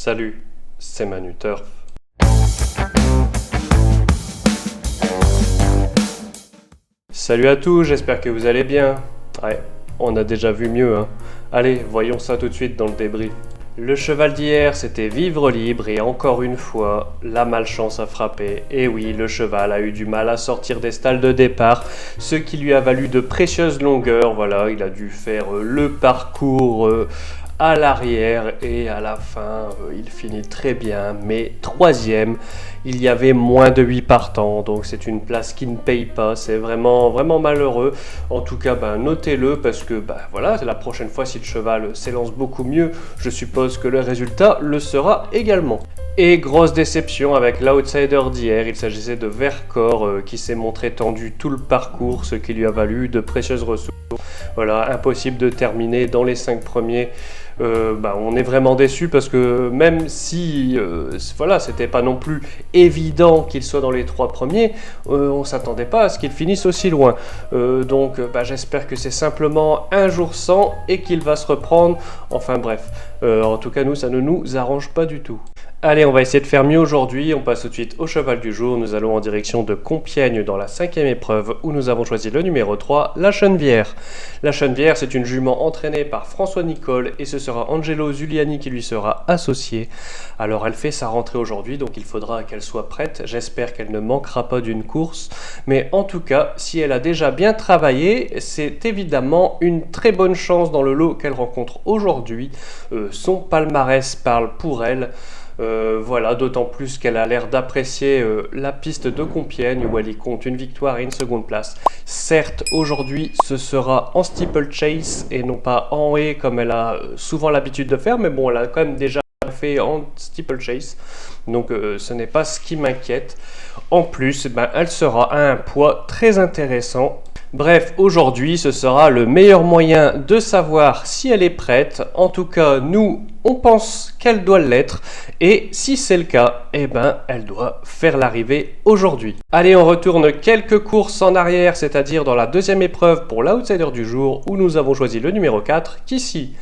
Salut, c'est Manu Turf. Salut à tous, j'espère que vous allez bien. Ouais, on a déjà vu mieux, hein. Allez, voyons ça tout de suite dans le débrief. Le cheval d'hier, c'était Vivre Libre et encore une fois, la malchance a frappé. Et oui, le cheval a eu du mal à sortir des stalles de départ, ce qui lui a valu de précieuses longueurs. Voilà, il a dû faire le parcours à l'arrière et à la fin, il finit très bien, mais troisième. Il y avait moins de 8 partants, donc c'est une place qui ne paye pas, c'est vraiment malheureux. En tout cas, notez-le parce que voilà, la prochaine fois si le cheval s'élance beaucoup mieux, je suppose que le résultat le sera également. Et grosse déception avec l'outsider d'hier, il s'agissait de Vercors qui s'est montré tendu tout le parcours, ce qui lui a valu de précieuses ressources. Voilà, impossible de terminer dans les 5 premiers. On est vraiment déçu parce que même si voilà, c'était pas non plus évident qu'il soit dans les 3 premiers, on s'attendait pas à ce qu'il finisse aussi loin. J'espère que c'est simplement un jour sans et qu'il va se reprendre. Enfin bref, en tout cas nous, ça ne nous arrange pas du tout. Allez, on va essayer de faire mieux aujourd'hui. On passe tout de suite au cheval du jour. Nous allons en direction de Compiègne dans la 5e épreuve où nous avons choisi le numéro 3, la Chenevière. La Chenevière, c'est une jument entraînée par François Nicole et ce sera Angelo Zuliani qui lui sera associé. Alors elle fait sa rentrée aujourd'hui, donc il faudra qu'elle soit prête. J'espère qu'elle ne manquera pas d'une course. Mais en tout cas, si elle a déjà bien travaillé, c'est évidemment une très bonne chance dans le lot qu'elle rencontre aujourd'hui. Son palmarès parle pour elle. Voilà, d'autant plus qu'elle a l'air d'apprécier la piste de Compiègne où elle y compte une victoire et une seconde place. Certes, aujourd'hui, ce sera en steeplechase et non pas en haie comme elle a souvent l'habitude de faire, mais bon, elle a quand même déjà fait en steeplechase, donc ce n'est pas ce qui m'inquiète. En plus, elle sera à un poids très intéressant. Bref, aujourd'hui, ce sera le meilleur moyen de savoir si elle est prête. En tout cas, nous, on pense qu'elle doit l'être. Et si c'est le cas, elle doit faire l'arrivée aujourd'hui. Allez, on retourne quelques courses en arrière, c'est-à-dire dans la 2e épreuve pour l'outsider du jour, où nous avons choisi le numéro 4, Kissy.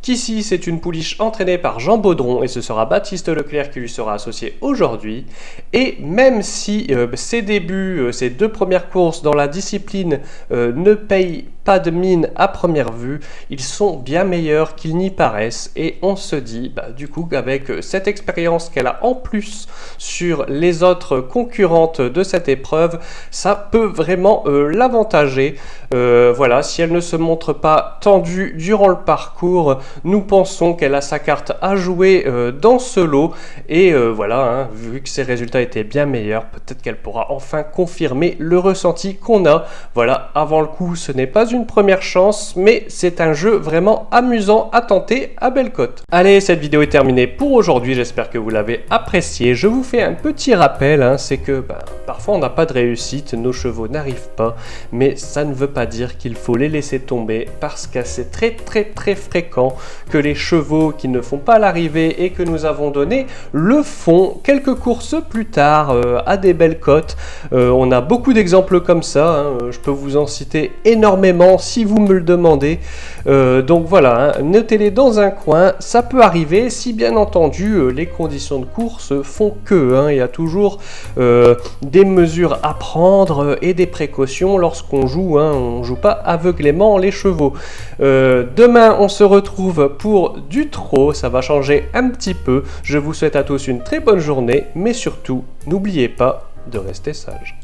Kissy, c'est une pouliche entraînée par Jean Baudron et ce sera Baptiste Leclerc qui lui sera associé aujourd'hui. Et même si ses débuts, ses 2 premières courses dans la discipline ne payent pas de mine à première vue, ils sont bien meilleurs qu'ils n'y paraissent et on se dit du coup qu'avec cette expérience qu'elle a en plus sur les autres concurrentes de cette épreuve, ça peut vraiment l'avantager. Voilà, si elle ne se montre pas tendue durant le parcours, nous pensons qu'elle a sa carte à jouer dans ce lot et voilà, vu que ses résultats étaient bien meilleurs, peut-être qu'elle pourra enfin confirmer le ressenti qu'on a. Voilà, avant le coup, ce n'est pas une première chance, mais c'est un jeu vraiment amusant à tenter à belle cote. Allez, cette vidéo est terminée pour aujourd'hui, j'espère que vous l'avez appréciée. Je vous fais un petit rappel, c'est que parfois on n'a pas de réussite, nos chevaux n'arrivent pas, mais ça ne veut pas dire qu'il faut les laisser tomber parce que c'est très fréquent que les chevaux qui ne font pas l'arrivée et que nous avons donné le font quelques courses plus tard à des belles cotes. On a beaucoup d'exemples comme ça, je peux vous en citer énormément si vous me le demandez. Donc voilà, notez-les dans un coin, ça peut arriver si bien entendu les conditions de course font que, il y a toujours des mesures à prendre et des précautions lorsqu'on joue, on joue pas aveuglément les chevaux. Demain on se retrouve pour du trot, ça va changer un petit peu. Je vous souhaite à tous une très bonne journée, mais surtout n'oubliez pas de rester sage.